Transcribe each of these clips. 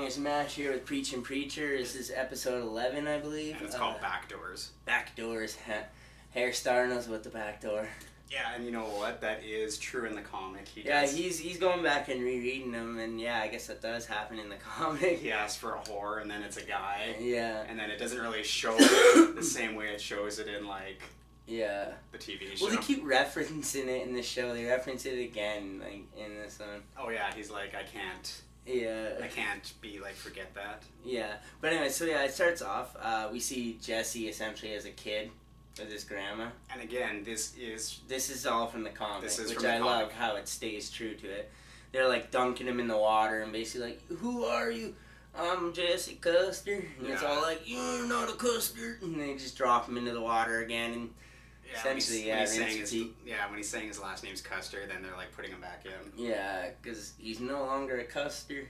Bangers Mash here with Preachin' Preacher. This is episode 11, I believe. And it's called Backdoors. Backdoors. Hairstar knows about the backdoor. Yeah, and you know what? That is true in the comic. He's going back and rereading them, and yeah, I guess that does happen in the comic. He asks for a whore, and then it's a guy. Yeah. And then it doesn't really show it the same way it shows it in, like, yeah, the TV show. Well, they keep referencing it in the show. They reference it again, like, in this one. Oh, yeah, he's like, I can't be, like, forget that. Yeah. But anyway, so yeah, it starts off, we see Jesse essentially as a kid with his grandma. And again, this is all from the comic, which I love how it stays true to it. They're like dunking him in the water and basically like, who are you? I'm Jesse Custer. And it's all like, you're not a Custer. And they just drop him into the water again. And essentially, when he's saying his last name's Custer, then they're like putting him back in. Yeah, because he's no longer a Custer.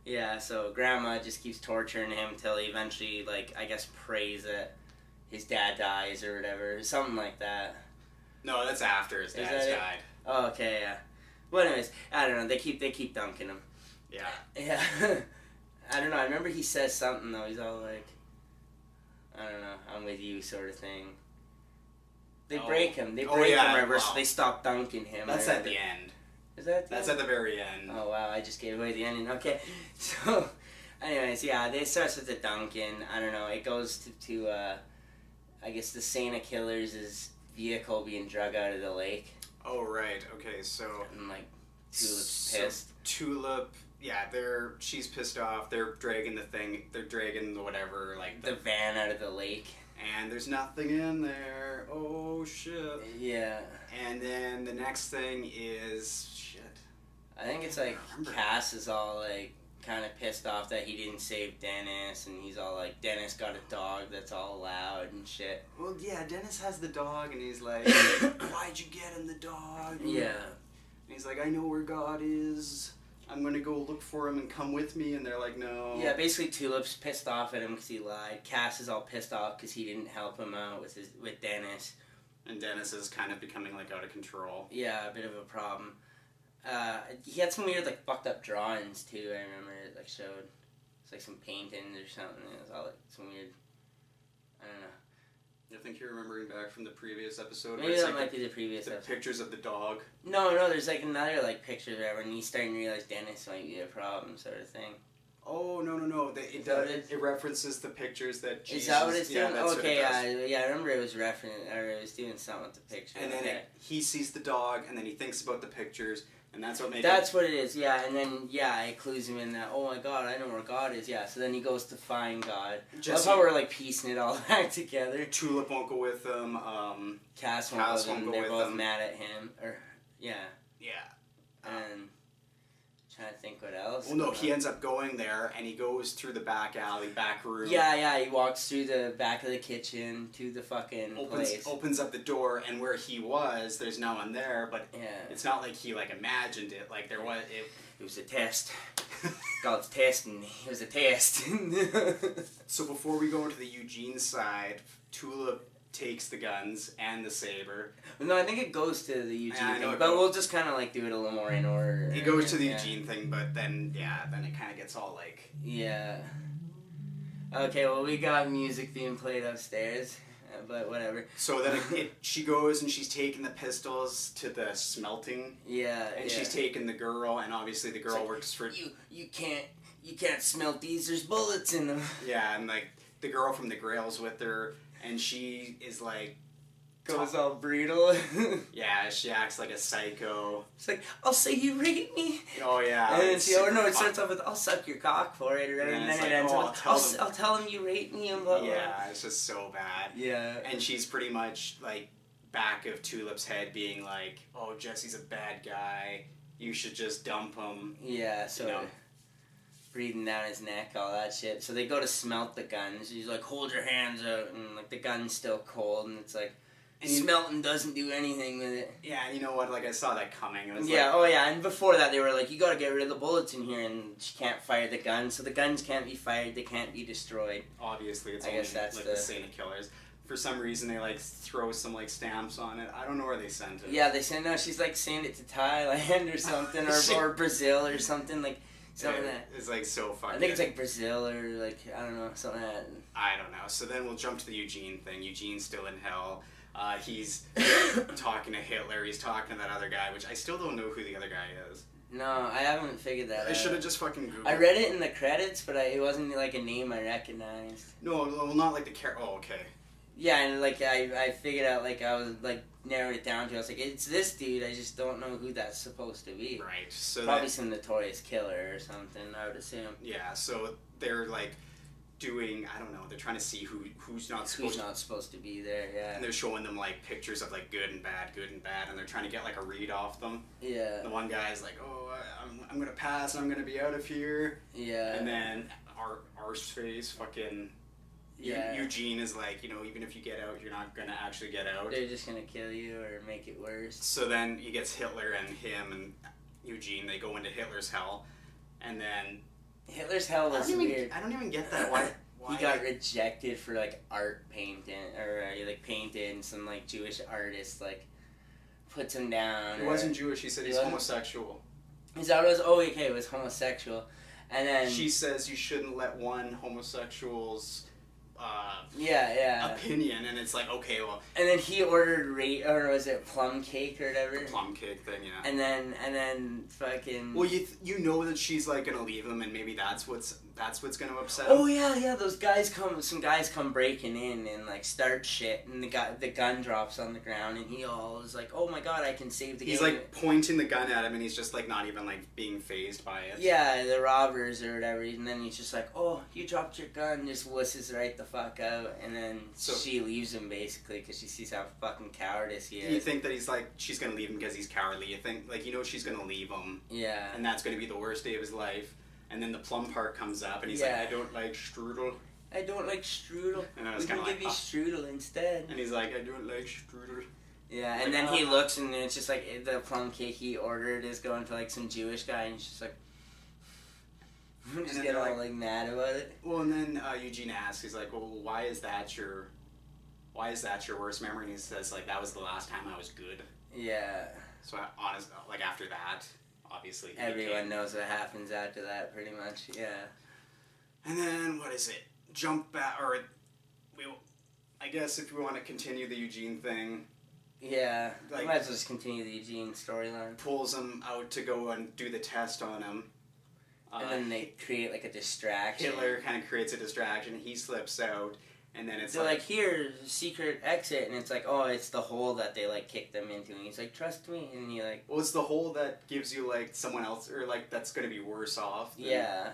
Yeah, so Grandma just keeps torturing him until he eventually, like, I guess prays that his dad dies or whatever, something like that. No, that's after his dad's died. Oh, okay, yeah. Well, anyways, I don't know. They keep dunking him. Yeah. Yeah. I don't know. I remember he says something though. He's all like, I don't know, I'm with you, sort of thing. They break him. They break him, remember? So they stop dunking him. That's at the end. Is that? That's at the very end. Oh wow! I just gave away the ending. Okay, so, anyways, yeah, it starts with the dunking. I don't know. It goes to I guess the Santa Killer's vehicle being drug out of the lake. Oh right. Okay, so. And like, Tulip's pissed. Tulip. Yeah, she's pissed off. They're dragging the whatever, like the van out of the lake. And there's nothing in there. Oh shit. Yeah. And then the next thing is shit. I think it's like Cass is all like kind of pissed off that he didn't save Dennis, and he's all like, Dennis got a dog that's all loud and shit. Well, yeah, Dennis has the dog, and he's like, why'd you get him the dog? Yeah. And he's like, I know where God is. I'm gonna go look for him and come with me, and they're like, no. Yeah, basically Tulip's pissed off at him because he lied. Cass is all pissed off because he didn't help him out with Dennis. And Dennis is kind of becoming like out of control. Yeah, a bit of a problem. He had some weird like fucked up drawings too. I remember it like showed. It's like some paintings or something. It was all like some weird. I don't know. I think you're remembering back from the previous episode. Maybe that might be the previous episode. Pictures of the dog. No, there's like another like picture or whatever, and he's starting to realize Dennis might be a problem, sort of thing. Oh no! It references the pictures that Jesus. Is that what it's doing? Okay, yeah. I remember it was it was doing something with the picture. And then he sees the dog, and then he thinks about the pictures, and that's what makes. That's what it is, yeah. And then it clues him in that. Oh my God, I know where God is. Yeah. So then he goes to find God. That's how we're like piecing it all back together. Tulip won't go with him. Cass won't go with him. They're both mad at him. Yeah. And trying to think what else. Well, no, he ends up going there, and he goes through the back alley, back room. Yeah, he walks through the back of the kitchen to the fucking place. Opens up the door, and where he was, there's no one there, but it's not like he, like, imagined it. Like, there was... It was a test. God's testing me. It was a test. So before we go into the Eugene side, Tulip takes the guns and the saber. No, I think it goes to the Eugene thing, but we'll just kind of like do it a little more in order. It goes to the Eugene thing, but then it kind of gets all like... Yeah. Okay, well, we got music being played upstairs, but whatever. So then she goes and she's taking the pistols to the smelting. Yeah. And she's taking the girl, and obviously the girl works for... You can't smelt these, there's bullets in them. Yeah, and like the girl from the Grail's with her, and she is like... Goes all brutal. Yeah, she acts like a psycho. It's like, I'll say you raped me. Oh, yeah. And then it starts off with, I'll suck your cock for it. And then it ends with, I'll tell him you raped me. And blah, blah. Yeah, it's just so bad. Yeah. And she's pretty much, like, back of Tulip's head being like, oh, Jesse's a bad guy. You should just dump him. Yeah, so... breathing down his neck, all that shit. So they go to smelt the guns. He's like, hold your hands out. And, like, the gun's still cold. And it's like... And smelting doesn't do anything with it. Yeah, and you know what? Like, I saw that coming. It was and before that they were like, you gotta get rid of the bullets in here, and she can't fire the guns, so the guns can't be fired, they can't be destroyed. Obviously, it's only the Santa Killers. For some reason, they, like, throw some, like, stamps on it. I don't know where they sent it. Yeah, they sent, no, she's, like, sent it to Thailand or something, or Brazil or something, like, Something that it's like so fucking. I think it's like Brazil or like I don't know, something like that. I don't know. So then we'll jump to the Eugene thing. Eugene's still in hell. He's talking to Hitler. He's talking to that other guy, which I still don't know who the other guy is. No, I haven't figured that out. I should have just fucking Googled. I read it in the credits, but it wasn't like a name I recognized. No, well, not like the character. Oh, okay. Yeah, and like I figured out, like I was like narrowed it down to, I was like, it's this dude, I just don't know who that's supposed to be. Right. So probably some notorious killer or something, I would assume. Yeah, so they're like doing, I don't know, they're trying to see who's not supposed to be there, yeah. And they're showing them like pictures of like good and bad, and they're trying to get like a read off them. Yeah. The one guy's like, oh, I'm gonna pass and I'm gonna be out of here. Yeah. And then our face fucking Eugene is like, you know, even if you get out, you're not gonna actually get out. They're just gonna kill you or make it worse. So then he gets Hitler and him and Eugene, they go into Hitler's hell, and then Hitler's hell was weird. I don't even get that. Why he got rejected for like art painting, or like painted, and some like Jewish artist like puts him down. He wasn't Jewish. He said he's homosexual. Is that what it was? Oh, okay, it was homosexual, and then she says you shouldn't let one homosexual's opinion, and it's like, okay, well. And then he ordered or was it plum cake or whatever? The plum cake thing, yeah. And then fucking. Well, you know that she's like gonna leave him, and maybe that's what's gonna upset him. Oh yeah, those guys some guys come breaking in and like start shit, and the gun drops on the ground, and he all is like, oh my god, I can save the game. He's like pointing the gun at him, and he's just like not even like being fazed by it. Yeah, the robbers or whatever, and then he's just like, oh, you dropped your gun, just wusses right the fuck out, and then she leaves him basically because she sees how fucking cowardice he is. You think that he's like, she's gonna leave him because he's cowardly. You think, like, you know, she's gonna leave him. Yeah. And that's gonna be the worst day of his life. And then the plum part comes up, and he's like, I don't like strudel. I don't like strudel. And I was we can give you strudel instead. And he's like, I don't like strudel. Yeah, and then he looks, and it's just like the plum cake he ordered is going to like some Jewish guy, and he's just like, just get all like mad about it. Well, and then Eugene asks, he's like, well, why is that your worst memory? And he says, like, that was the last time I was good. Yeah. So like after that, obviously everyone knows what happens after that, pretty much. Yeah. And then what is it? Jump back, or I guess if we want to continue the Eugene thing. Yeah, like, might as well just continue the Eugene storyline. Pulls him out to go and do the test on him. And then they create like a distraction. Hitler kind of creates a distraction. He slips out, and then it's they're like, here's a secret exit, and it's like, oh, it's the hole that they like kicked them into, and he's like, trust me, and he like. Well, it's the hole that gives you like someone else, or like that's gonna be worse off. Yeah,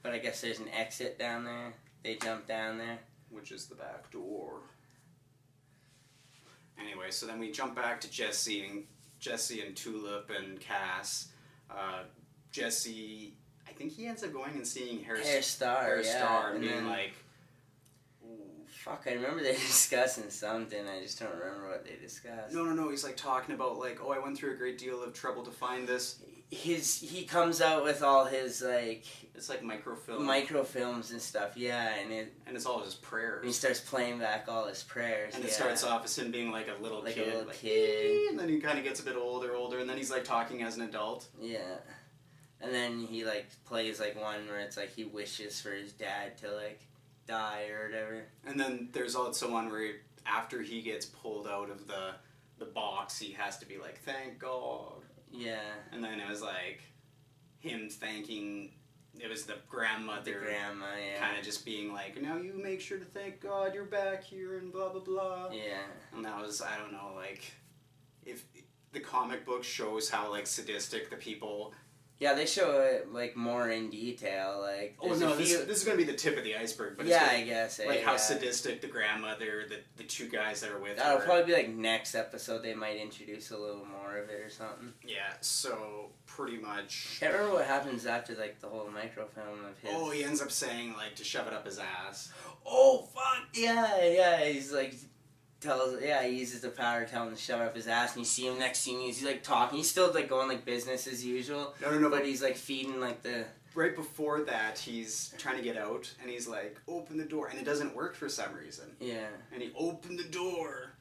but I guess there's an exit down there. They jump down there, which is the back door. Anyway, so then we jump back to Jesse and Tulip and Cass. Jesse, I think he ends up going and seeing Herr Starr, and being then, like, fuck, I remember they discussing something, I just don't remember what they discussed. No, he's like talking about like, oh, I went through a great deal of trouble to find this. He comes out with all his like... It's like microfilms and stuff, yeah, and it's all his prayers. And he starts playing back all his prayers, and it starts off as him being like a little kid. A little kid. And then he kind of gets a bit older, and then he's like talking as an adult. Yeah. And then he like plays like one where it's like he wishes for his dad to like die or whatever. And then there's also one where after he gets pulled out of the box, he has to be like, thank God. Yeah. And then it was like him thanking, it was the grandmother. The grandma, yeah. Kind of just being like, now you make sure to thank God you're back here and blah, blah, blah. Yeah. And that was, I don't know, like, if the comic book shows how, like, sadistic the people... Yeah, they show it, like, more in detail, like... Oh, no, this is going to be the tip of the iceberg, but yeah, it's I guess. Like, how sadistic the grandmother, the two guys that are with That'll her. probably be, like, next episode they might introduce a little more of it or something. Yeah, so, pretty much... I can't remember what happens after, like, the whole microfilm of his... Oh, he ends up saying, like, to shove it up his ass. Oh, fuck! Yeah, he's, like... he uses the power to tell him to shove up his ass, and you see him next scene, he's like talking, he's still like going like business as usual. No, but he's like feeding like the... Right before that, he's trying to get out, and he's like, open the door, and it doesn't work for some reason. Yeah. And he opened the door,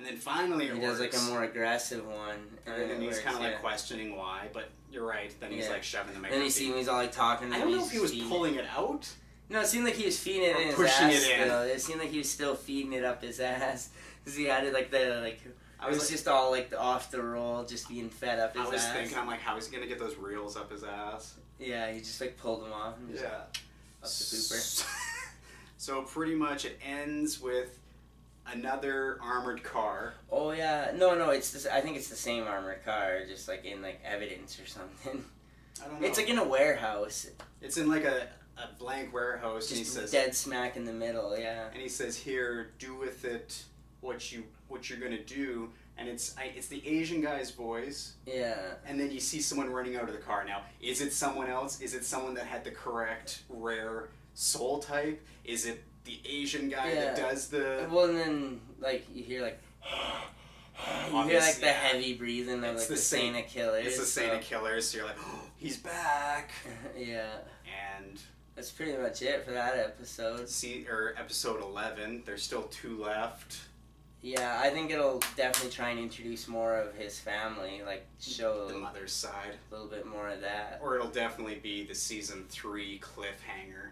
And then finally he does like a more aggressive one. And he's kind of like questioning why, but you're right. Then he's like shoving the microphone. Then you see him, he's all like talking. I don't know if he was pulling it out. No, it seemed like he was feeding it in his ass still. It seemed like he was still feeding it up his ass. Because he had it like the, like, it was just all like off the roll, just being fed up his ass. I was thinking, I'm like, how is he going to get those reels up his ass? Yeah, he just like pulled them off. And just up the pooper. So pretty much it ends with another armored car. Oh yeah, no, it's this. I think it's the same armored car, just like in like evidence or something. I don't know. It's like in a warehouse. It's in like a blank warehouse, just and he says dead smack in the middle. Yeah. And he says, "Here, do with it what you're gonna do." And it's the Asian guy's voice. Yeah. And then you see someone running out of the car. Now, is it someone else? Is it someone that had the correct rare soul type? Is it the Asian guy that does the... Well, and then, like, you hear, like... You hear, like, the heavy breathing of, like, the Saint Killers. It's the Saint Killers, so you're like, oh, he's back! Yeah. And... That's pretty much it for that episode. Episode 11. There's still 2 left. Yeah, I think it'll definitely try and introduce more of his family, like, show... The mother's side. A little bit more of that. Or it'll definitely be the season 3 cliffhanger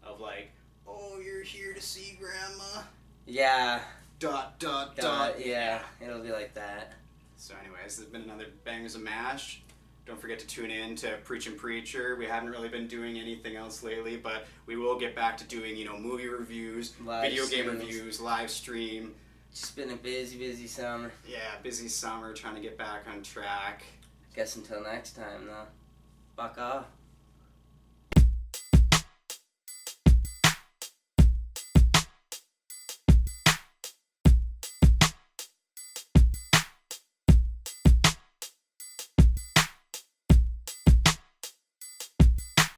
of, like... Oh, you're here to see Grandma? Yeah. ... Yeah, it'll be like that. So anyways, this has been another Bangers of MASH. Don't forget to tune in to Preachin' Preacher. We haven't really been doing anything else lately, but we will get back to doing, movie reviews, video game reviews, live stream. It's been a busy summer. Yeah, busy summer, trying to get back on track. Guess until next time, though. Fuck off.